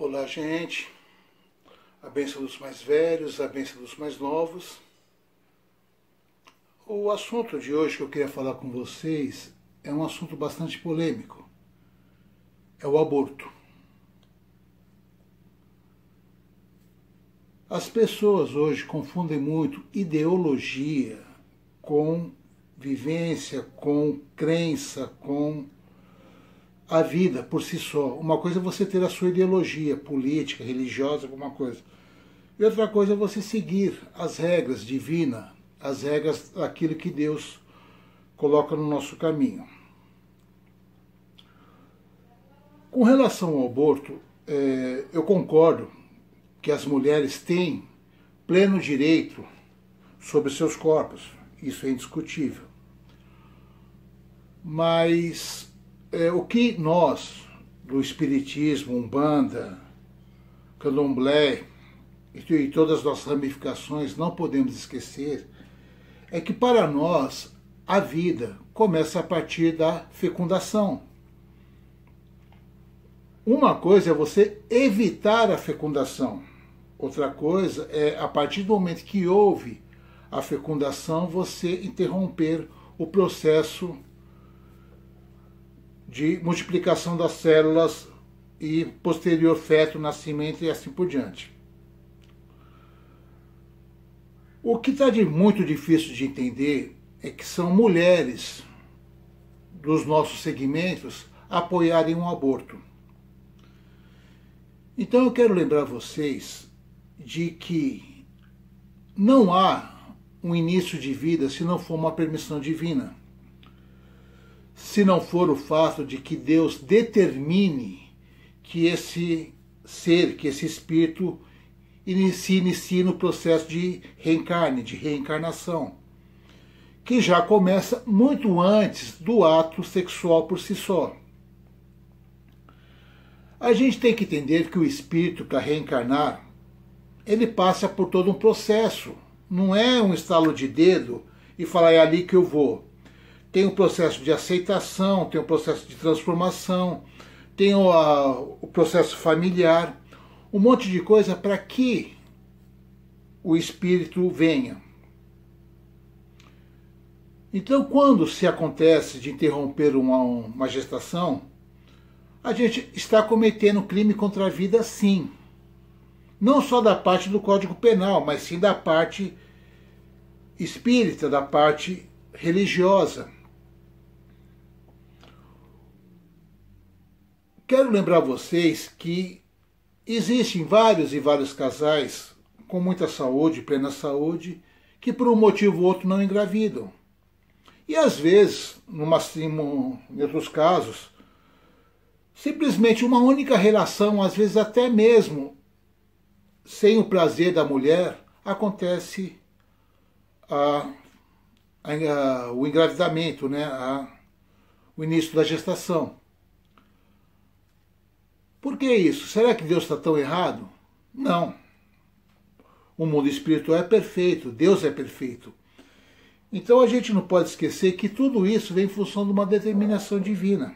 Olá, gente. A bênção dos mais velhos, a bênção dos mais novos. O assunto de hoje que eu queria falar com vocês é um assunto bastante polêmico. É o aborto. As pessoas hoje confundem muito ideologia com vivência, com crença, com a vida por si só. Uma coisa é você ter a sua ideologia política, religiosa, alguma coisa. E outra coisa é você seguir as regras divinas, as regras daquilo que Deus coloca no nosso caminho. Com relação ao aborto, eu concordo que as mulheres têm pleno direito sobre seus corpos. Isso é indiscutível. Mas o que nós, do Espiritismo, Umbanda, Candomblé e todas as nossas ramificações não podemos esquecer é que para nós a vida começa a partir da fecundação. Uma coisa é você evitar a fecundação, outra coisa é a partir do momento que houve a fecundação você interromper o processo de multiplicação das células e posterior feto, nascimento e assim por diante. O que está muito difícil de entender é que são mulheres dos nossos segmentos apoiarem um aborto. Então eu quero lembrar vocês de que não há um início de vida se não for uma permissão divina. Se não for o fato de que Deus determine que esse ser, que esse espírito inicie no processo de reencarne, de reencarnação, que já começa muito antes do ato sexual por si só. A gente tem que entender que o espírito, para reencarnar, ele passa por todo um processo. Não é um estalo de dedo e falar é ali que eu vou. Tem um processo de aceitação, tem um processo de transformação, tem o processo familiar, um monte de coisa para que o espírito venha. Então, quando se acontece de interromper uma gestação, a gente está cometendo crime contra a vida, sim. Não só da parte do Código Penal, mas sim da parte espírita, da parte religiosa. Quero lembrar vocês que existem vários e vários casais com muita saúde, plena saúde, que por um motivo ou outro não engravidam. E às vezes, em outros casos, simplesmente uma única relação, às vezes até mesmo sem o prazer da mulher, acontece o engravidamento, né? O início da gestação. Por que isso? Será que Deus está tão errado? Não. O mundo espiritual é perfeito, Deus é perfeito. Então a gente não pode esquecer que tudo isso vem em função de uma determinação divina.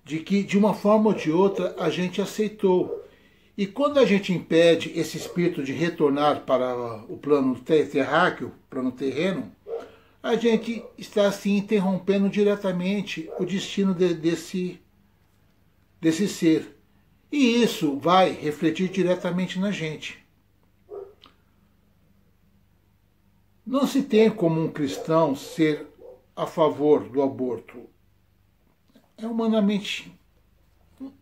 De que, de uma forma ou de outra, a gente aceitou. E quando a gente impede esse espírito de retornar para o plano terráqueo, plano terreno, a gente está assim interrompendo diretamente o destino desse ser. E isso vai refletir diretamente na gente. Não se tem como um cristão ser a favor do aborto. Humanamente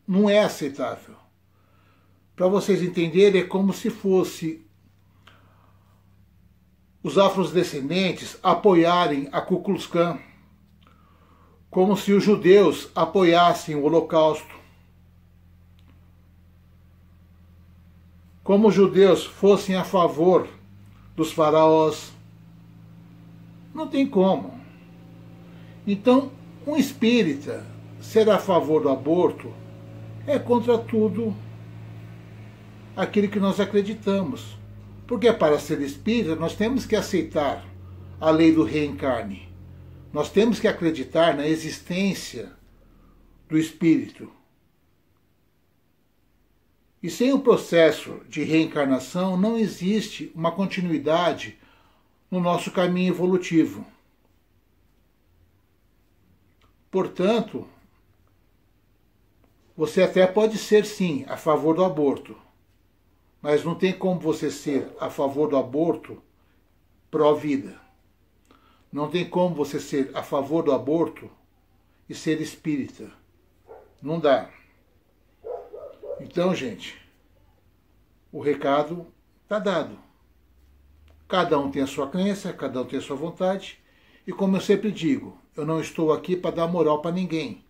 não é aceitável. Para vocês entenderem, é como se fosse os afrodescendentes apoiarem a Ku Klux Klan, como se os judeus apoiassem o Holocausto, como os judeus fossem a favor dos faraós. Não tem como. Então, um espírita ser a favor do aborto é contra tudo aquilo que nós acreditamos. Porque para ser espírita nós temos que aceitar a lei do reencarne. Nós temos que acreditar na existência do espírito. E sem o processo de reencarnação não existe uma continuidade no nosso caminho evolutivo. Portanto, você até pode ser sim a favor do aborto, mas não tem como você ser a favor do aborto pró-vida. Não tem como você ser a favor do aborto e ser espírita. Não dá. Então, gente, o recado está dado. Cada um tem a sua crença, cada um tem a sua vontade. E como eu sempre digo, eu não estou aqui para dar moral para ninguém.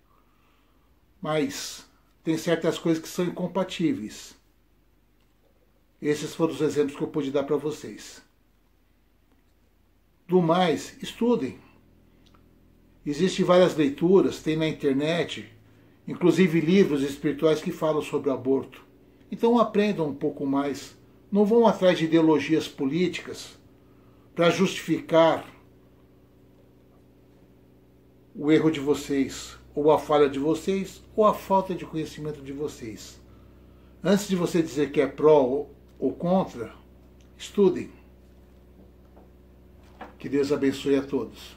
Mas tem certas coisas que são incompatíveis. Esses foram os exemplos que eu pude dar para vocês. Do mais, estudem. Existem várias leituras, tem na internet, inclusive livros espirituais que falam sobre o aborto. Então aprendam um pouco mais. Não vão atrás de ideologias políticas para justificar o erro de vocês, ou a falha de vocês, ou a falta de conhecimento de vocês. Antes de você dizer que é pró ou contra, estudem. Que Deus abençoe a todos.